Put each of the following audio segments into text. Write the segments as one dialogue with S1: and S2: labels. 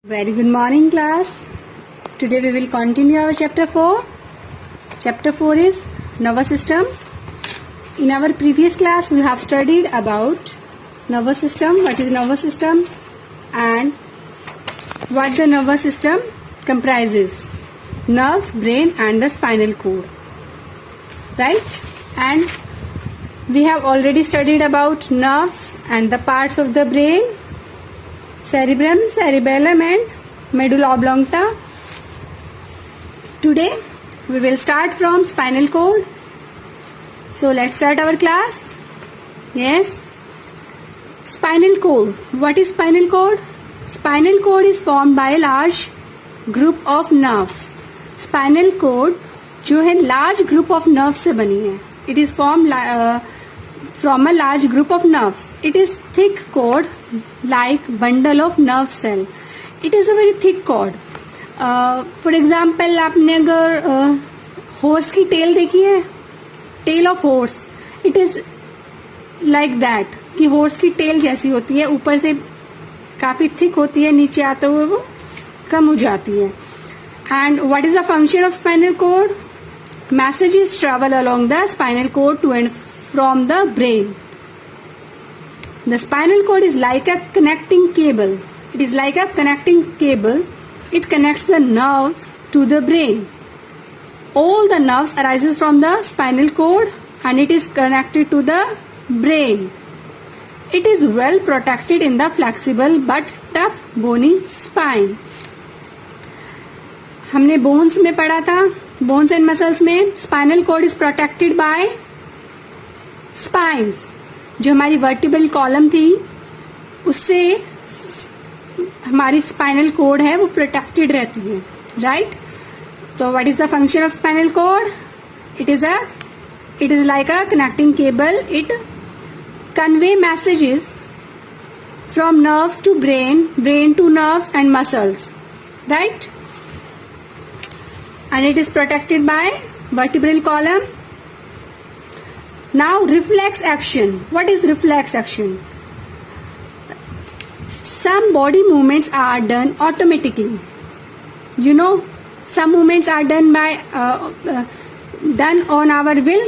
S1: Very good morning, class. Today we will continue our chapter 4. Chapter 4 is nervous system. In our previous class we have studied about nervous system, what is nervous system and what the nervous system comprises. Nerves, brain and the spinal cord. Right? And we have already studied about nerves and the parts of the brain. Cerebrum, cerebellum and medulla oblongata. Today we will start from spinal cord. So let's start our class. Yes. Spinal cord. What is spinal cord? Spinal cord is formed by a large group of nerves. Spinal cord जो है large group of nerves से बनी है. It is formed from a large group of nerves. It is thick cord like bundle of nerve cell. It is a very thick cord. For example, आपने अगर horse की tail देखी है, tail of horse, it is like that कि horse की tail जैसी होती है, ऊपर से काफी thick होती है, नीचे आते हुए वो कम हो जाती है. And what is the function of spinal cord? Messages travel along the spinal cord to and from the brain. The spinal cord is like a connecting cable. It is like a connecting cable. It connects the nerves to the brain. All the nerves arises from the spinal cord and it is connected to the brain. It is well protected in the flexible but tough bony spine. हमने bones में पढ़ा था, bones and muscles में spinal cord is protected by spines. जो हमारी vertebral column थी उससे हमारी स्पाइनल कोड है वो प्रोटेक्टेड रहती है. राइट? तो what is the function of spinal cord? It is like a connecting cable. It convey messages from nerves to brain, brain to nerves and muscles. Right? And it is protected by vertebral column. Now reflex action. What is reflex action? Some body movements are done automatically. You know, some movements are done by done on our will.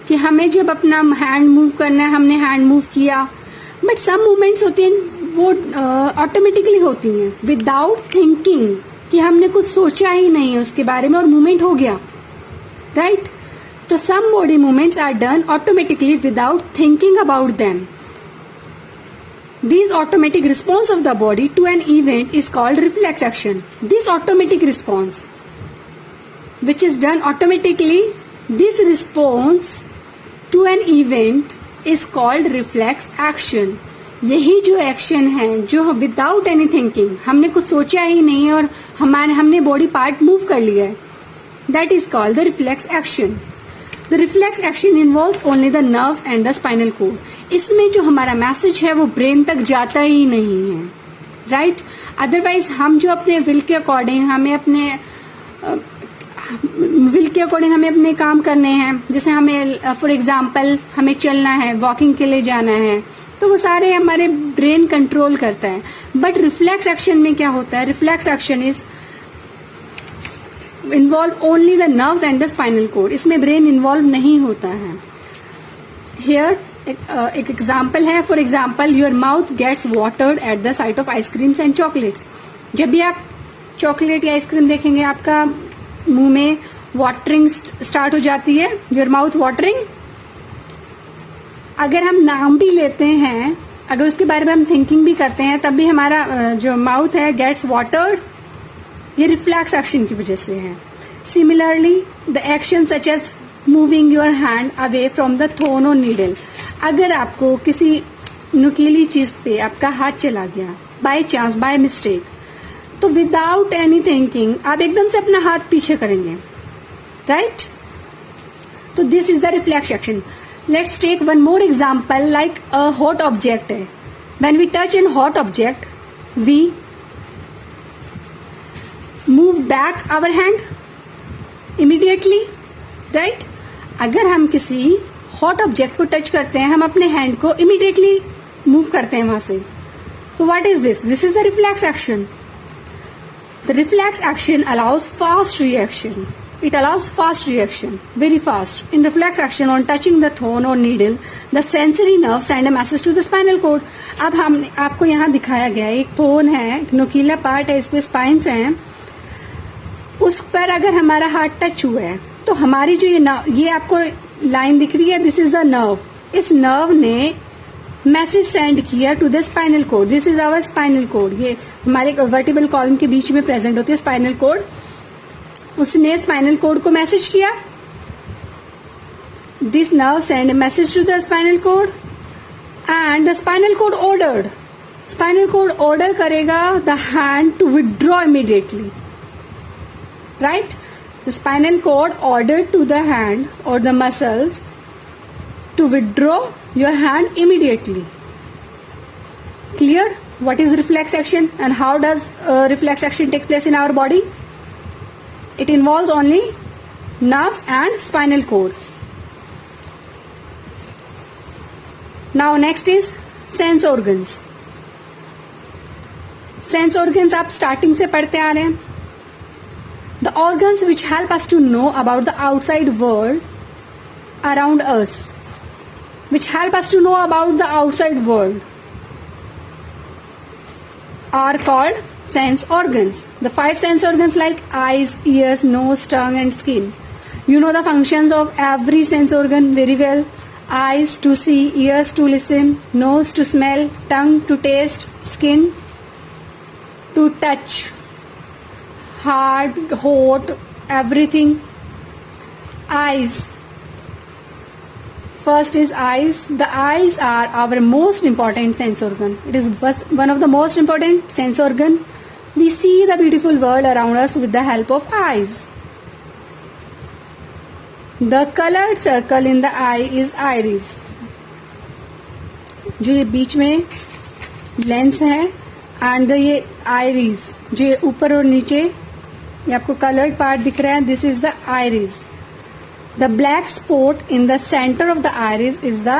S1: कि हमें जब अपना hand move करना है हमने hand move किया. But some movements होती हैं वो ऑटोमेटिकली होती हैं विदाउट थिंकिंग, कि हमने कुछ सोचा ही नहीं है उसके बारे में और मूवमेंट हो गया. Right? So some body movements are done automatically without thinking about them. This automatic response of the body to an event is called reflex action. This automatic response, which is done automatically, this response to an event is called reflex action. यही जो action है जो without any thinking, हमने कुछ सोचा ही नहीं है और हमने बॉडी पार्ट मूव कर लिया है, that is called the reflex action. The reflex action involves only the nerves and the spinal cord. इसमें जो हमारा मैसेज है वो ब्रेन तक जाता ही नहीं है. राइट? अदरवाइज हम जो अपने विल के अकॉर्डिंग हमें अपने काम करने हैं, जैसे हमें फॉर एग्जाम्पल हमें चलना है, वॉकिंग के लिए जाना है, तो वो सारे हमारे ब्रेन कंट्रोल करता है. बट रिफ्लेक्स एक्शन में क्या होता है? Reflex action is involve only the nerves and the spinal cord. इसमें ब्रेन इन्वॉल्व नहीं होता है. हियर एक एग्जाम्पल है. For example, your mouth gets watered at the sight of ice creams and chocolates. जब भी आप चॉकलेट या आइसक्रीम देखेंगे आपका मुंह में वाटरिंग स्टार्ट हो जाती है, योर माउथ वाटरिंग. अगर हम नाम भी लेते हैं, अगर उसके बारे में हम थिंकिंग भी करते हैं, तब भी हमारा जो माउथ है गेट्स वाटर्ड. ये रिफ्लेक्स एक्शन की वजह से है. Similarly the action such as moving your hand away from the thorn और नीडल. अगर आपको किसी नुकीली चीज पे आपका हाथ चला गया बाय चांस, बाय मिस्टेक, तो विदाउट एनी थिंकिंग आप एकदम से अपना हाथ पीछे करेंगे. राइट? तो this is the reflex action. Let's take one more example. Like a hot object है. When we touch an hot object we move back our hand immediately. right? अगर हम किसी हॉट ऑब्जेक्ट को टच करते हैं हम अपने हैंड को इमीडिएटली मूव करते हैं वहां से. तो what is this? This is the reflex action. The reflex action allows fast reaction. It allows fast reaction, very fast. In reflex action, on touching the thorn or needle, the sensory nerve send a message to the spinal cord. अब हम आपको यहाँ दिखाया गया है, एक थोन है, नोकीला पार्ट है, इसमें स्पाइन्स हैं. उस पर अगर हमारा हाथ टच हुआ है तो हमारी जो ये आपको लाइन दिख रही है, दिस इज द नर्व. इस नर्व ने मैसेज सेंड किया to the spinal cord. This is our spinal cord. ये हमारे वर्टिब्रल कॉलम के बीच में प्रेजेंट होती है स्पाइनल कोड. उसने स्पाइनल कोड को मैसेज किया. This nerve send message to the spinal cord and the spinal cord ordered. Spinal cord order करेगा the hand to withdraw immediately. Right? The spinal cord order to the hand और the muscles to withdraw your hand immediately. Clear? What is reflex action and how does reflex action take place in our body? It involves only nerves and spinal cord. Now next is sense organs. Sense organs आप starting से पढ़ते आ रहे हैं. The organs which help us to know about the outside world around us. Which help us to know about the outside world are called sense organs. The 5 sense organs like eyes, ears, nose, tongue and skin. You know the functions of every sense organ very well. Eyes to see, ears to listen, nose to smell, tongue to taste, skin to touch, hard, hot, everything. Eyes. First is eyes. The eyes are our most important sense organ. It is one of the most important sense organ. We see the beautiful world around us with the help of eyes. The colored circle in the eye is iris. जो ये बीच में lens है and ये iris जो ऊपर और नीचे ये आपको कलर्ड पार्ट दिख रहा है, this is the iris. The black spot in the center of the iris is the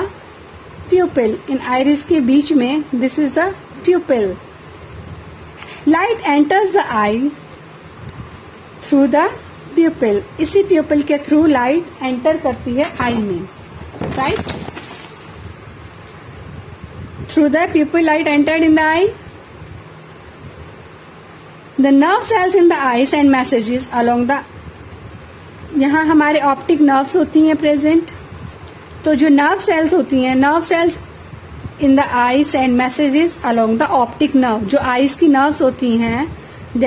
S1: pupil. In iris के बीच में this is the pupil. Light enters the eye through the pupil. इसी pupil के through light enter करती है eye में. Right? Through the pupil light entered in the eye. The nerve cells in the eye send messages along the यहाँ हमारे optic nerves होती हैं present. तो जो नर्व सेल्स होती हैं, nerve cells in the eye send messages along the optic nerve. जो eyes की नर्व्स होती हैं they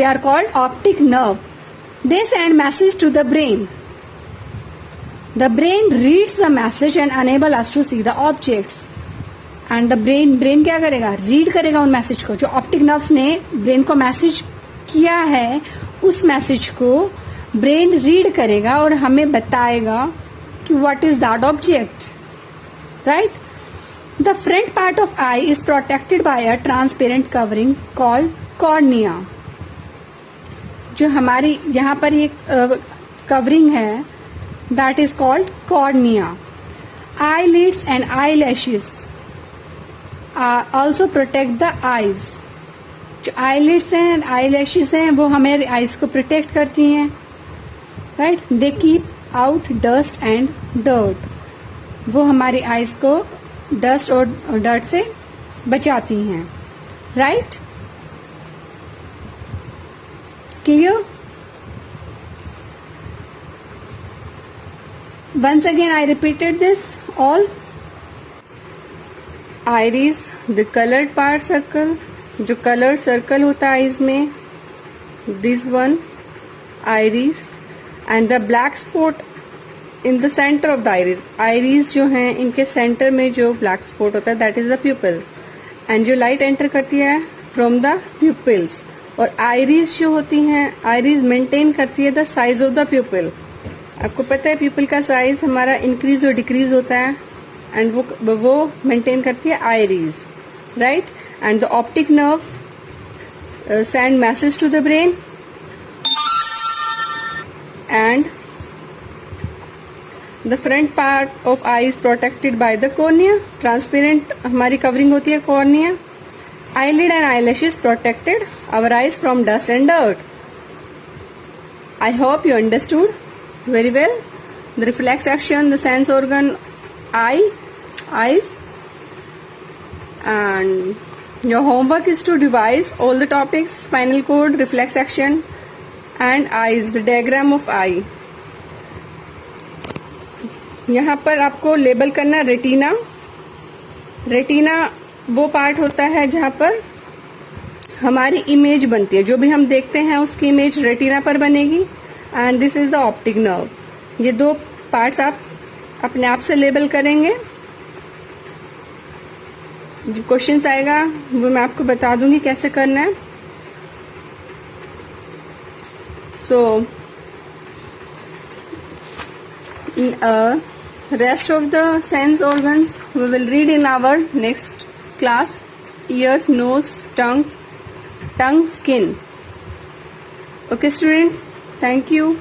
S1: are called optic nerve. They send message to the brain. The brain reads the message and enable us to see the objects. And the brain क्या करेगा? Read करेगा उन message को. जो ऑप्टिक नर्व्स ने brain को message किया है उस मैसेज को ब्रेन रीड करेगा और हमें बताएगा कि what is that object. Right? The front part of eye is protected by a transparent covering called cornea. जो हमारी यहाँ पर ये कवरिंग है that is called cornea. Eyelids and eyelashes also protect the eyes. जो eyelids हैं and eyelashes हैं वो हमें आईज को प्रोटेक्ट करती हैं. Right? They keep out dust and dirt. वो हमारी आईज को डस्ट और डर्ट से बचाती हैं. Right? Clear? Once again I repeated this all. Iris, the coloured part circle, जो कलर्ड सर्कल होता है आईज में, this one iris. And the black spot in the centre of the iris. Iris जो हैं इनके सेंटर में जो black spot होता है दैट इज द प्यूपिल. एंड जो लाइट एंटर करती है फ्रॉम द प्यूपिल्स. और आइरिस जो होती हैं, आइरिस मेंटेन करती है द साइज ऑफ द प्यूपिल. आपको पता है प्यूपिल का साइज हमारा इंक्रीज और डिक्रीज होता है एंड वो मेंटेन करती है iris. Right? And the optic nerve send message to the brain and the front part of eye is protected by the cornea. Transparent हमारी covering होती है cornea. eyelid and eyelashes protected our eyes from dust and dirt. I hope you understood very well. The reflex action, the sense organ, eyes, and your homework is to revise all the topics: spinal cord, reflex action, and eyes, the diagram of eye. यहाँ पर आपको label करना retina. Retina वो part होता है जहाँ पर हमारी इमेज बनती है, जो भी हम देखते हैं उसकी इमेज रेटिना पर बनेगी. And this is the optic nerve. ये दो पार्ट्स आप अपने आप से लेबल करेंगे. जो क्वेश्चंस आएगा वो मैं आपको बता दूंगी कैसे करना है. सो rest of the sense organs we will read in our next class: ears, nose, tongue, skin. Okay students, thank you.